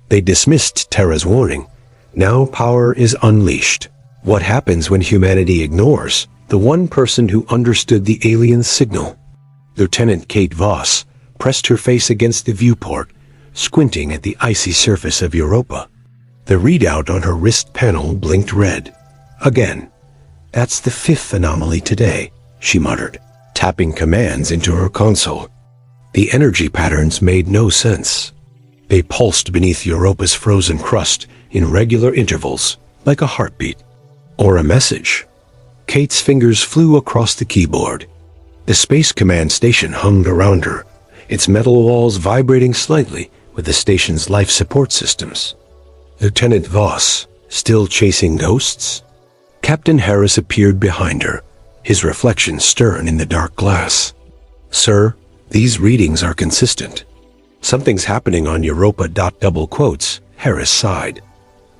They dismissed Terra's warning. Now power is unleashed. What happens when humanity ignores the one person who understood the alien signal? Lieutenant Kate Voss pressed her face against the viewport, squinting at the icy surface of Europa. The readout on her wrist panel blinked red. Again. That's the 5th anomaly today, she muttered, tapping commands into her console. The energy patterns made no sense. They pulsed beneath Europa's frozen crust in regular intervals, like a heartbeat. Or a message. Kate's fingers flew across the keyboard. The Space Command station hummed around her, its metal walls vibrating slightly with the station's life support systems. Lieutenant Voss, still chasing ghosts? Captain Harris appeared behind her, his reflection stern in the dark glass. Sir, these readings are consistent. Something's happening on Europa. Double quotes, Harris sighed.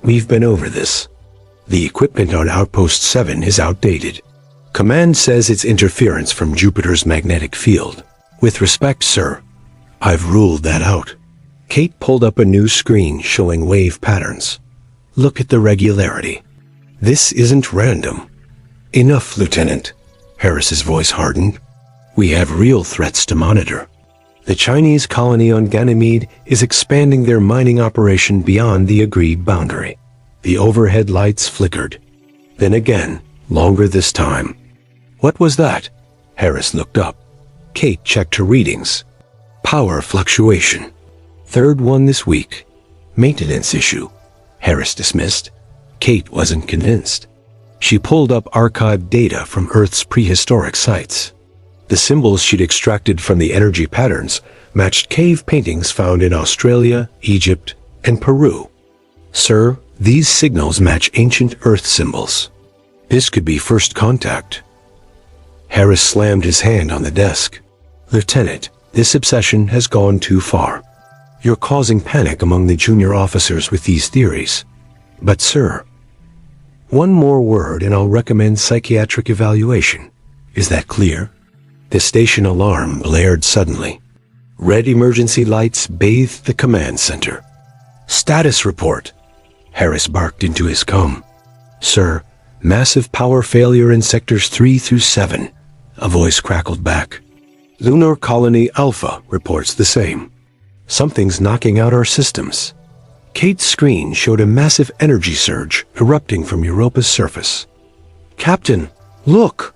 We've been over this. The equipment on Outpost 7 is outdated. Command says it's interference from Jupiter's magnetic field. With respect, sir, I've ruled that out. Kate pulled up a new screen showing wave patterns. Look at the regularity. This isn't random. Enough, Lieutenant. Harris's voice hardened. We have real threats to monitor. The Chinese colony on Ganymede is expanding their mining operation beyond the agreed boundary. The overhead lights flickered. Then again, longer this time. What was that? Harris looked up. Kate checked her readings. Power fluctuation. 3rd one this week. Maintenance issue. Harris dismissed. Kate wasn't convinced. She pulled up archived data from Earth's prehistoric sites. The symbols she'd extracted from the energy patterns matched cave paintings found in Australia, Egypt, and Peru. Sir, these signals match ancient Earth symbols. This could be first contact. Harris slammed his hand on the desk. Lieutenant, this obsession has gone too far. You're causing panic among the junior officers with these theories. But sir, one more word and I'll recommend psychiatric evaluation. Is that clear? The station alarm blared suddenly. Red emergency lights bathed the command center. Status report. Harris barked into his comm. Sir, massive power failure in sectors 3 through 7. A voice crackled back. Lunar Colony Alpha reports the same. Something's knocking out our systems. Kate's screen showed a massive energy surge erupting from Europa's surface. Captain, look!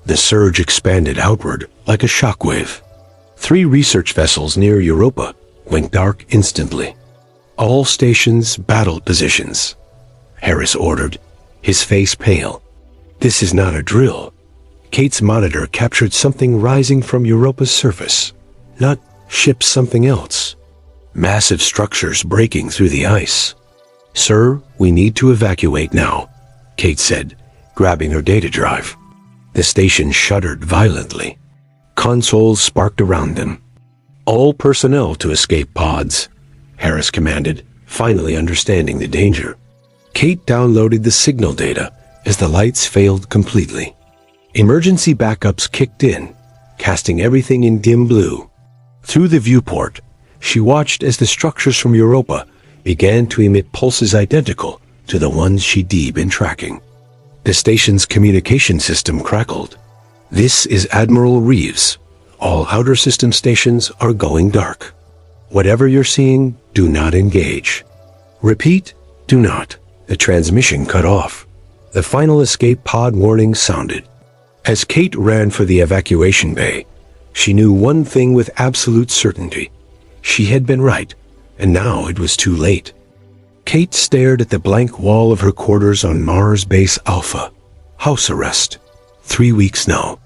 The surge expanded outward like a shockwave. 3 research vessels near Europa went dark instantly. All stations battle positions. Harris ordered, his face pale. This is not a drill. Kate's monitor captured something rising from Europa's surface. Not ships, something else. Massive structures breaking through the ice. Sir, we need to evacuate now, Kate said, grabbing her data drive. The station shuddered violently. Consoles sparked around them. All personnel to escape pods, Harris commanded, finally understanding the danger. Kate downloaded the signal data as the lights failed completely. Emergency backups kicked in, casting everything in dim blue. Through the viewport, she watched as the structures from Europa began to emit pulses identical to the ones she'd been tracking. The station's communication system crackled. This is Admiral Reeves. All outer system stations are going dark. Whatever you're seeing, do not engage. Repeat, do not. The transmission cut off. The final escape pod warning sounded. As Kate ran for the evacuation bay, she knew one thing with absolute certainty. She had been right, and now it was too late. Kate stared at the blank wall of her quarters on Mars Base Alpha. House arrest. 3 weeks now.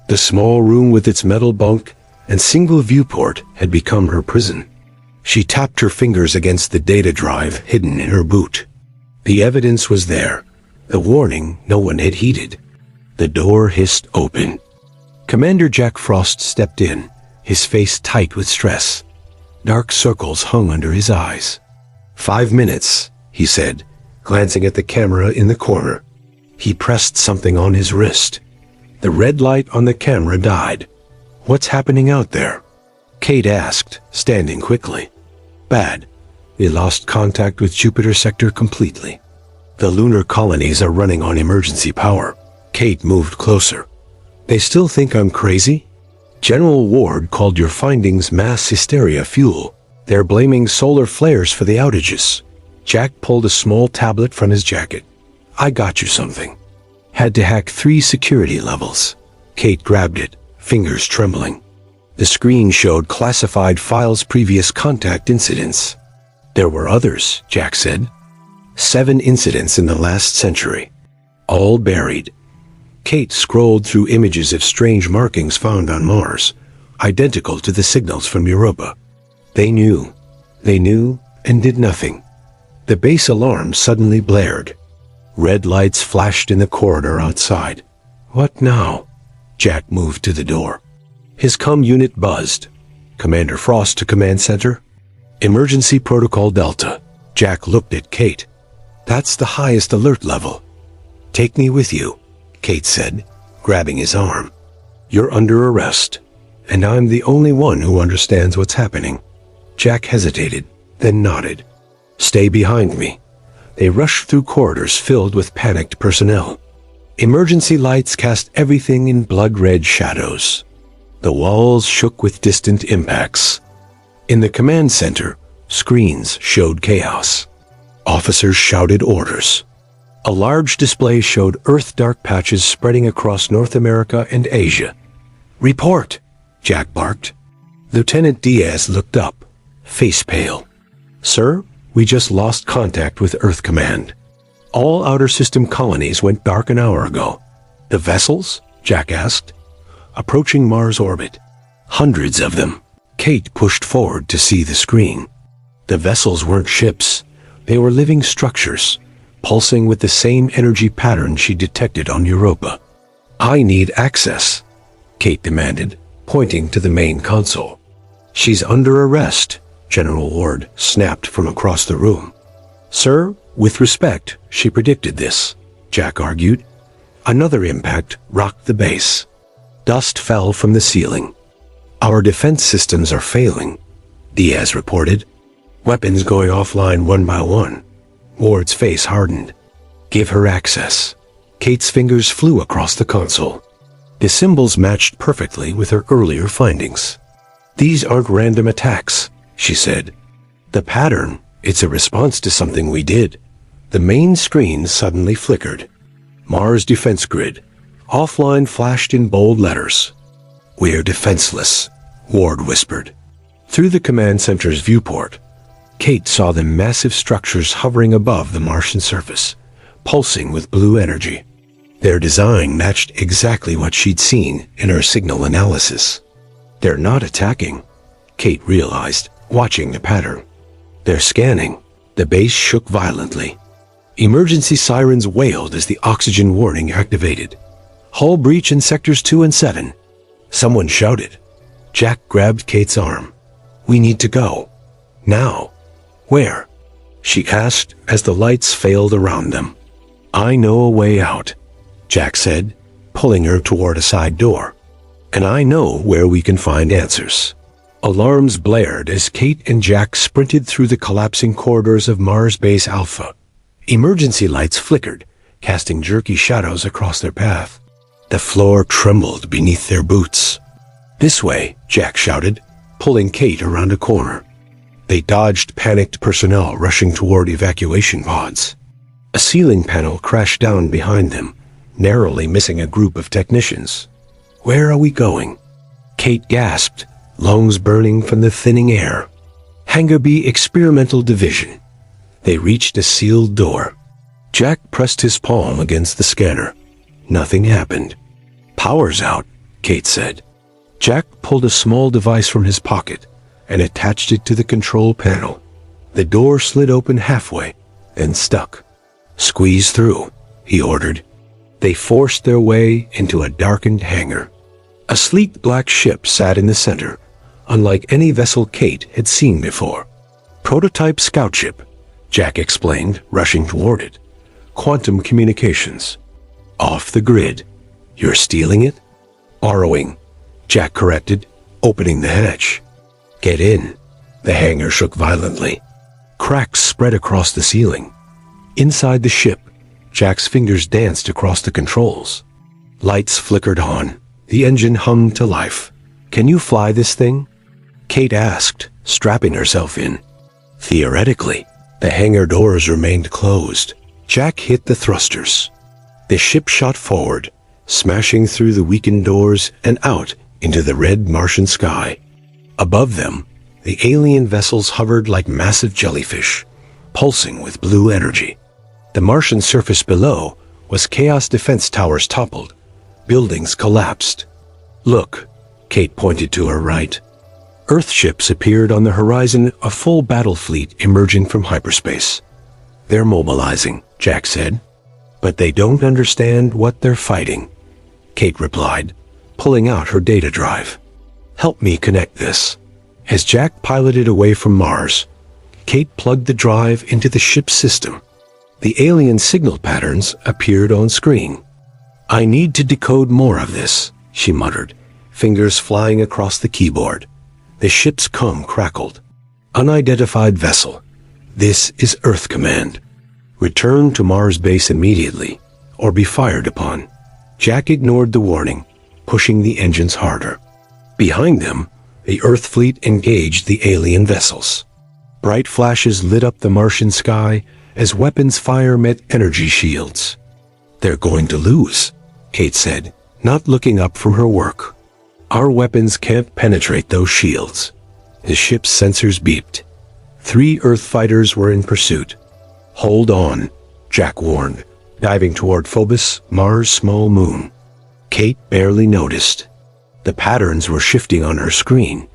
The small room with its metal bunk and single viewport had become her prison. She tapped her fingers against the data drive hidden in her boot. The evidence was there. The warning no one had heeded. The door hissed open. Commander Jack Frost stepped in, his face tight with stress. Dark circles hung under his eyes. 5 minutes, he said, glancing at the camera in the corner. He pressed something on his wrist. The red light on the camera died. What's happening out there? Kate asked, standing quickly. Bad. We lost contact with Jupiter sector completely. The lunar colonies are running on emergency power. Kate moved closer. They still think I'm crazy? General Ward called your findings mass hysteria fuel. They're blaming solar flares for the outages. Jack pulled a small tablet from his jacket. I got you something. Had to hack 3 security levels. Kate grabbed it, fingers trembling. The screen showed classified files' previous contact incidents. There were others, Jack said. 7 incidents in the last century. All buried. Kate scrolled through images of strange markings found on Mars, identical to the signals from Europa. They knew, and did nothing. The base alarm suddenly blared. Red lights flashed in the corridor outside. What now? Jack moved to the door. His comm unit buzzed. Commander Frost to Command Center. Emergency Protocol Delta. Jack looked at Kate. That's the highest alert level. Take me with you, Kate said, grabbing his arm. You're under arrest, and I'm the only one who understands what's happening. Jack hesitated, then nodded. Stay behind me. They rushed through corridors filled with panicked personnel. Emergency lights cast everything in blood-red shadows. The walls shook with distant impacts. In the command center, screens showed chaos. Officers shouted orders. A large display showed Earth dark patches spreading across North America and Asia. Report, Jack barked. Lieutenant Diaz looked up, face pale. Sir, we just lost contact with Earth Command. All outer system colonies went dark an hour ago. The vessels? Jack asked. Approaching Mars orbit. Hundreds of them. Kate pushed forward to see the screen. The vessels weren't ships. They were living structures, pulsing with the same energy pattern she detected on Europa. I need access, Kate demanded, pointing to the main console. She's under arrest, General Ward snapped from across the room. Sir, with respect, she predicted this, Jack argued. Another impact rocked the base. Dust fell from the ceiling. Our defense systems are failing, Diaz reported. Weapons going offline one by one. Ward's face hardened. Give her access. Kate's fingers flew across the console. The symbols matched perfectly with her earlier findings. These aren't random attacks, she said. The pattern, it's a response to something we did. The main screen suddenly flickered. Mars defense grid. Offline flashed in bold letters. We're defenseless, Ward whispered. Through the command center's viewport, Kate saw the massive structures hovering above the Martian surface, pulsing with blue energy. Their design matched exactly what she'd seen in her signal analysis. They're not attacking, Kate realized, watching the pattern. They're scanning. The base shook violently. Emergency sirens wailed as the oxygen warning activated. Hull breach in sectors 2 and 7. Someone shouted. Jack grabbed Kate's arm. We need to go. Now. Where? She asked as the lights failed around them. I know a way out, Jack said, pulling her toward a side door. And I know where we can find answers. Alarms blared as Kate and Jack sprinted through the collapsing corridors of Mars Base Alpha. Emergency lights flickered, casting jerky shadows across their path. The floor trembled beneath their boots. This way, Jack shouted, pulling Kate around a corner. They dodged panicked personnel rushing toward evacuation pods. A ceiling panel crashed down behind them, narrowly missing a group of technicians. Where are we going? Kate gasped, lungs burning from the thinning air. Hangar B Experimental Division. They reached a sealed door. Jack pressed his palm against the scanner. Nothing happened. Power's out, Kate said. Jack pulled a small device from his pocket and attached it to the control panel. The door slid open halfway, then stuck. Squeeze through, he ordered. They forced their way into a darkened hangar. A sleek black ship sat in the center, unlike any vessel Kate had seen before. Prototype scout ship, Jack explained, rushing toward it. Quantum communications. Off the grid. You're stealing it? Borrowing, Jack corrected, opening the hatch. Get in. The hangar shook violently. Cracks spread across the ceiling. Inside the ship, Jack's fingers danced across the controls. Lights flickered on. The engine hummed to life. "Can you fly this thing?" Kate asked, strapping herself in. Theoretically, the hangar doors remained closed. Jack hit the thrusters. The ship shot forward, smashing through the weakened doors and out into the red Martian sky. Above them, the alien vessels hovered like massive jellyfish, pulsing with blue energy. The Martian surface below was chaos. Defense towers toppled. Buildings collapsed. "Look," Kate pointed to her right. Earth ships appeared on the horizon, a full battle fleet emerging from hyperspace. "They're mobilizing," Jack said. "But they don't understand what they're fighting," Kate replied, pulling out her data drive. "Help me connect this." As Jack piloted away from Mars, Kate plugged the drive into the ship's system. The alien signal patterns appeared on screen. "I need to decode more of this," she muttered, fingers flying across the keyboard. The ship's com crackled. "Unidentified vessel. This is Earth Command. Return to Mars base immediately, or be fired upon." Jack ignored the warning, pushing the engines harder. Behind them, the Earth fleet engaged the alien vessels. Bright flashes lit up the Martian sky as weapons fire met energy shields. "They're going to lose," Kate said, not looking up from her work. "Our weapons can't penetrate those shields." The ship's sensors beeped. 3 Earth fighters were in pursuit. "Hold on," Jack warned, diving toward Phobos, Mars' small moon. Kate barely noticed. The patterns were shifting on her screen,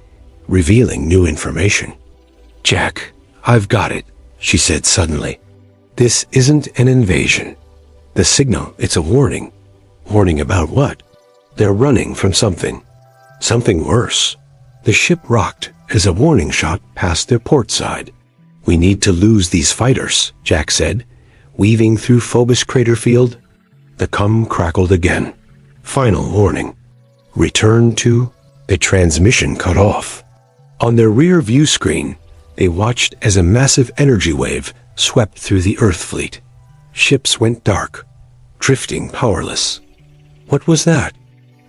revealing new information. "Jack, I've got it," she said suddenly. "This isn't an invasion. The signal, it's a warning." "Warning about what?" "They're running from something. Something worse." The ship rocked as a warning shot passed their port side. "We need to lose these fighters," Jack said, weaving through Phobos crater field. The com crackled again. "Final warning. Return to..." The transmission cut off. On their rear view screen, they watched as a massive energy wave swept through the Earth fleet. Ships went dark, drifting powerless. "What was that?"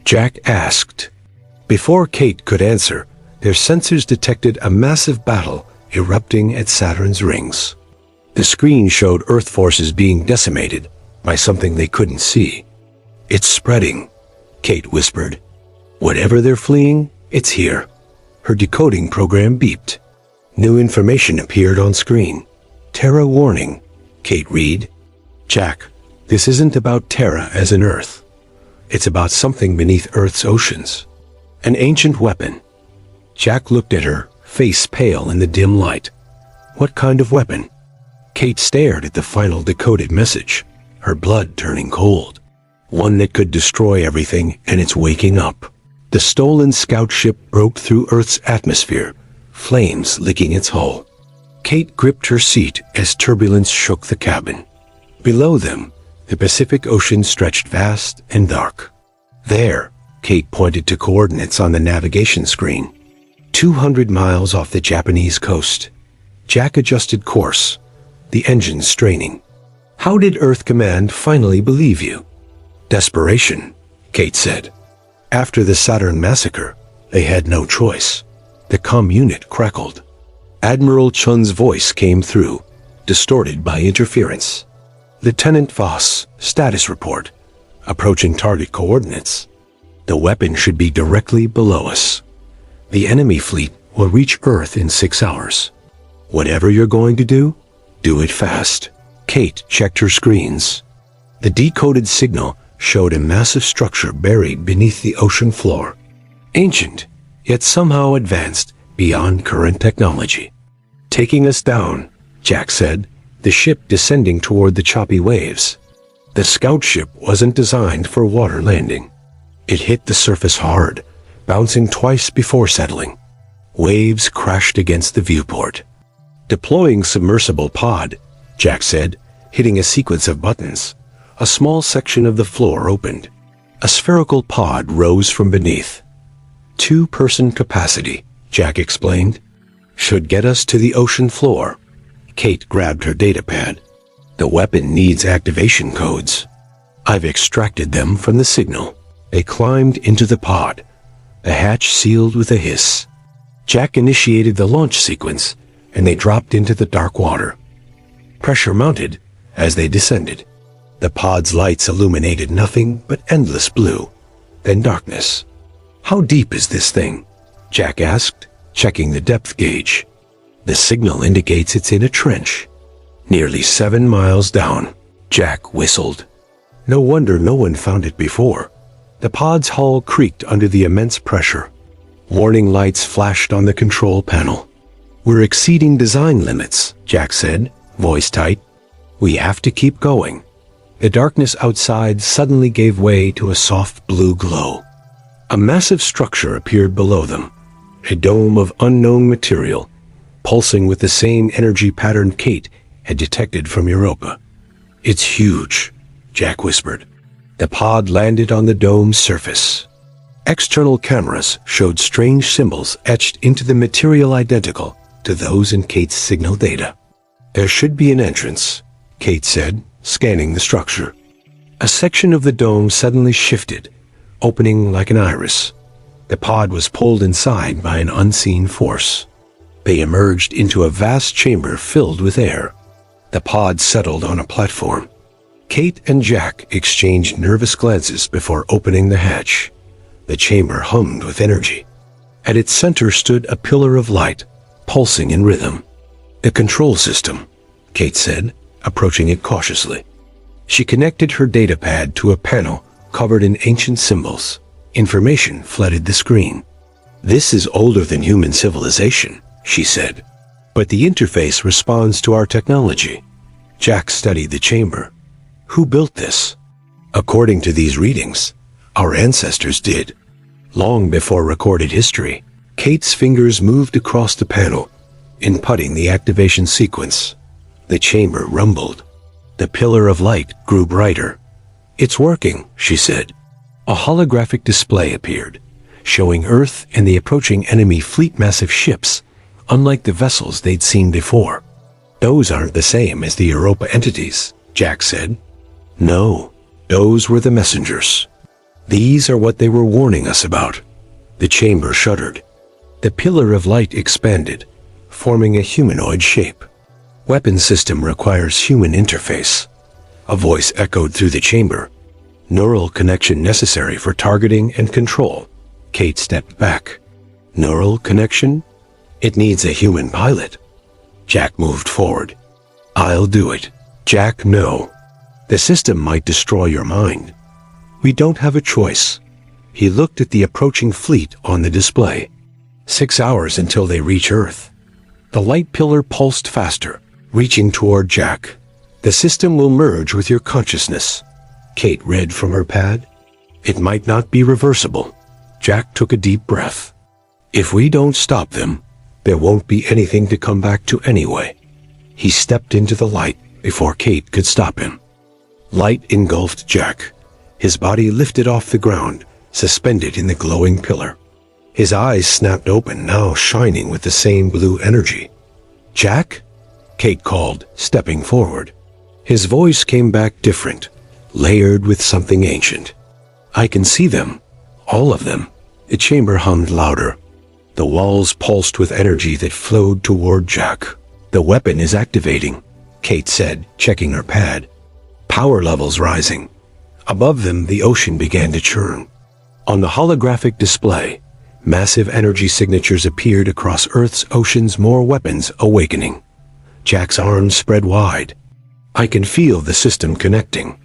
Jack asked. Before Kate could answer, their sensors detected a massive battle erupting at Saturn's rings. The screen showed Earth forces being decimated by something they couldn't see. "It's spreading," Kate whispered. "Whatever they're fleeing, it's here." Her decoding program beeped. New information appeared on screen. "Terra warning," Kate read. "Jack, this isn't about Terra as in Earth. It's about something beneath Earth's oceans. An ancient weapon." Jack looked at her, face pale in the dim light. "What kind of weapon?" Kate stared at the final decoded message, her blood turning cold. "One that could destroy everything, and it's waking up." The stolen scout ship broke through Earth's atmosphere, flames licking its hull. Kate gripped her seat as turbulence shook the cabin. Below them, the Pacific Ocean stretched vast and dark. "There," Kate pointed to coordinates on the navigation screen. 200 miles off the Japanese coast. Jack adjusted course, the engine straining. "How did Earth Command finally believe you?" "Desperation," Kate said. "After the Saturn massacre, they had no choice." The comm unit crackled. Admiral Chun's voice came through, distorted by interference. "Lieutenant Voss, status report. Approaching target coordinates. The weapon should be directly below us. The enemy fleet will reach Earth in 6 hours. Whatever you're going to do it fast." Kate checked her screens. The decoded signal showed a massive structure buried beneath the ocean floor. Ancient, yet somehow advanced beyond current technology. "Taking us down," Jack said, the ship descending toward the choppy waves. The scout ship wasn't designed for water landing. It hit the surface hard, bouncing twice before settling. Waves crashed against the viewport. "Deploying submersible pod," Jack said, hitting a sequence of buttons. A small section of the floor opened. A spherical pod rose from beneath. 2-person capacity, Jack explained. "Should get us to the ocean floor." Kate grabbed her datapad. The weapon needs activation codes. I've extracted them from the signal. They climbed into the pod. The hatch sealed with a hiss. Jack initiated the launch sequence, and they dropped into the dark water. Pressure mounted as they descended. The pod's lights illuminated nothing but endless blue, then darkness. "How deep is this thing?" Jack asked, checking the depth gauge. "The signal indicates it's in a trench. Nearly 7 miles down." Jack whistled. No wonder no one found it before. The pod's hull creaked under the immense pressure. Warning lights flashed on the control panel. "We're exceeding design limits," Jack said, voice tight. "We have to keep going." The darkness outside suddenly gave way to a soft blue glow. A massive structure appeared below them, a dome of unknown material, pulsing with the same energy pattern Kate had detected from Europa. "It's huge," Jack whispered. The pod landed on the dome's surface. External cameras showed strange symbols etched into the material identical to those in Kate's signal data. "There should be an entrance," Kate said, scanning the structure. A section of the dome suddenly shifted, opening like an iris. The pod was pulled inside by an unseen force. They emerged into a vast chamber filled with air. The pod settled on a platform. Kate and Jack exchanged nervous glances before opening the hatch. The chamber hummed with energy. At its center stood a pillar of light, pulsing in rhythm. "A control system," Kate said, approaching it cautiously. She connected her datapad to a panel covered in ancient symbols. Information flooded the screen. "This is older than human civilization," she said. "But the interface responds to our technology." Jack studied the chamber. "Who built this?" "According to these readings, our ancestors did. Long before recorded history." Kate's fingers moved across the panel, inputting the activation sequence. The chamber rumbled. The pillar of light grew brighter. "It's working," she said. A holographic display appeared, showing Earth and the approaching enemy fleet massive ships, unlike the vessels they'd seen before. "Those aren't the same as the Europa entities," Jack said. "No, those were the messengers. These are what they were warning us about." The chamber shuddered. The pillar of light expanded, forming a humanoid shape. "Weapon system requires human interface." A voice echoed through the chamber. "Neural connection necessary for targeting and control." Kate stepped back. "Neural connection? It needs a human pilot." Jack moved forward. "I'll do it." "Jack, no. The system might destroy your mind." "We don't have a choice." He looked at the approaching fleet on the display. 6 hours until they reach Earth. The light pillar pulsed faster, reaching toward Jack. "The system will merge with your consciousness." Kate read from her pad. "It might not be reversible." Jack took a deep breath. "If we don't stop them, there won't be anything to come back to anyway." He stepped into the light before Kate could stop him. Light engulfed Jack. His body lifted off the ground, suspended in the glowing pillar. His eyes snapped open, now shining with the same blue energy. "Jack?" Kate called, stepping forward. His voice came back different, layered with something ancient. "I can see them. All of them." The chamber hummed louder. The walls pulsed with energy that flowed toward Jack. "The weapon is activating," Kate said, checking her pad. Power levels rising. Above them, the ocean began to churn. On the holographic display, massive energy signatures appeared across Earth's oceans, more weapons awakening. Jack's arms spread wide. "I can feel the system connecting.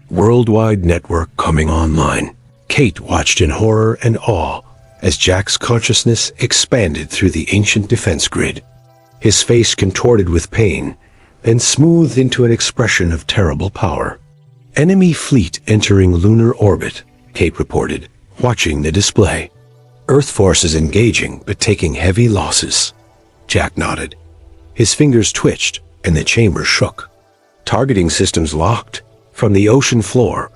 Worldwide network coming online." Kate watched in horror and awe as Jack's consciousness expanded through the ancient defense grid. His face contorted with pain, then smoothed into an expression of terrible power. "Enemy fleet entering lunar orbit," Kate reported, watching the display. "Earth forces engaging, but taking heavy losses." Jack nodded. His fingers twitched, and the chamber shook. "Targeting systems locked." From the ocean floor,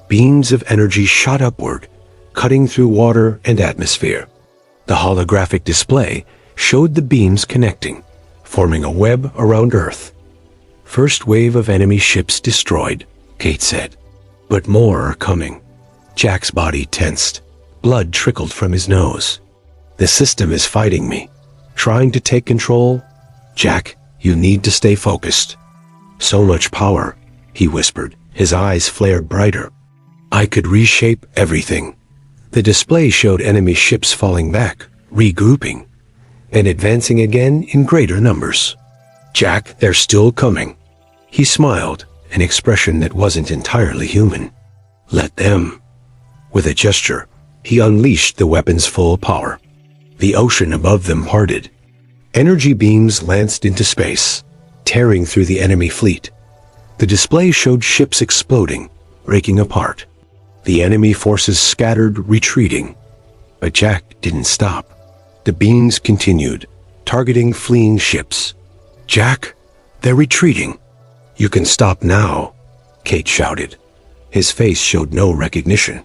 beams of energy shot upward, cutting through water and atmosphere. The holographic display showed the beams connecting, forming a web around Earth. First wave of enemy ships destroyed, Kate said. But more are coming. Jack's body tensed. Blood trickled from his nose. The system is fighting me, trying to take control. Jack, you need to stay focused. So much power, he whispered. His eyes flared brighter. I could reshape everything. The display showed enemy ships falling back, regrouping, and advancing again in greater numbers. Jack, they're still coming. He smiled, an expression that wasn't entirely human. Let them. With a gesture, he unleashed the weapon's full power. The ocean above them parted. Energy beams lanced into space, tearing through the enemy fleet. The display showed ships exploding, breaking apart. The enemy forces scattered, retreating. But Jack didn't stop. The beams continued, targeting fleeing ships. Jack, they're retreating. You can stop now, Kate shouted. His face showed no recognition.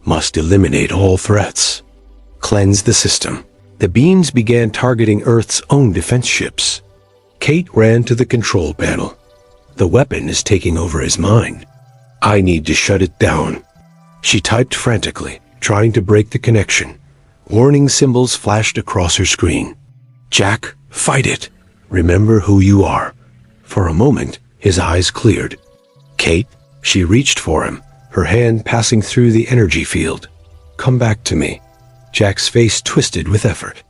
Must eliminate all threats. Cleanse the system. The beams began targeting Earth's own defense ships. Kate ran to the control panel. The weapon is taking over his mind. I need to shut it down. She typed frantically, trying to break the connection. Warning symbols flashed across her screen. Jack, fight it. Remember who you are. For a moment, his eyes cleared. Kate, she reached for him, her hand passing through the energy field. Come back to me. Jack's face twisted with effort.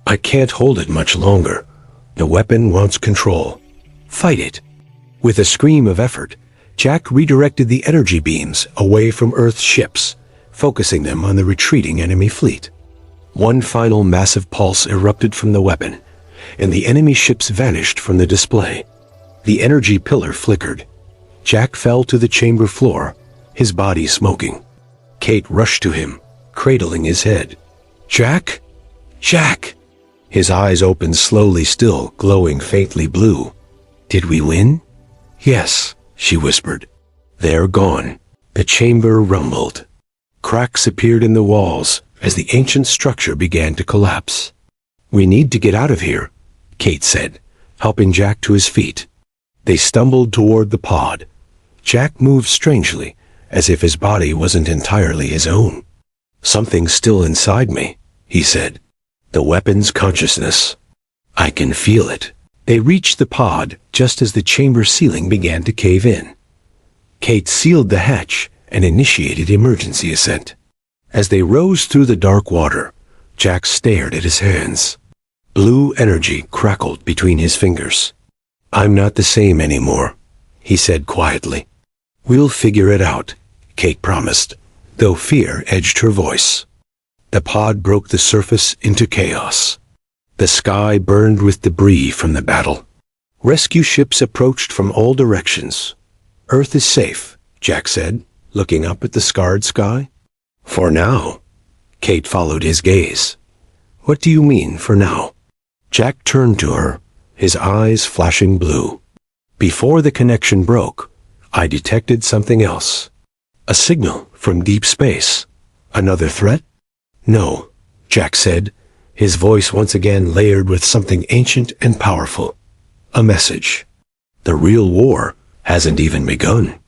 I can't hold it much longer. The weapon wants control. Fight it. With a scream of effort, Jack redirected the energy beams away from Earth's ships, focusing them on the retreating enemy fleet. One final massive pulse erupted from the weapon, and the enemy ships vanished from the display. The energy pillar flickered. Jack fell to the chamber floor, his body smoking. Kate rushed to him, cradling his head. Jack? Jack! His eyes opened slowly, still glowing faintly blue. Did we win? Yes, she whispered. They're gone. The chamber rumbled. Cracks appeared in the walls as the ancient structure began to collapse. We need to get out of here, Kate said, helping Jack to his feet. They stumbled toward the pod. Jack moved strangely, as if his body wasn't entirely his own. Something's still inside me, he said. The weapon's consciousness. I can feel it. They reached the pod just as the chamber ceiling began to cave in. Kate sealed the hatch and initiated emergency ascent. As they rose through the dark water, Jack stared at his hands. Blue energy crackled between his fingers. I'm not the same anymore, he said quietly. We'll figure it out, Kate promised, though fear edged her voice. The pod broke the surface into chaos. The sky burned with debris from the battle. Rescue ships approached from all directions. Earth is safe, Jack said, looking up at the scarred sky. For now. Kate followed his gaze. What do you mean, for now? Jack turned to her, his eyes flashing blue. Before the connection broke, I detected something else. A signal from deep space. Another threat? No, Jack said, his voice once again layered with something ancient and powerful. A message. The real war hasn't even begun.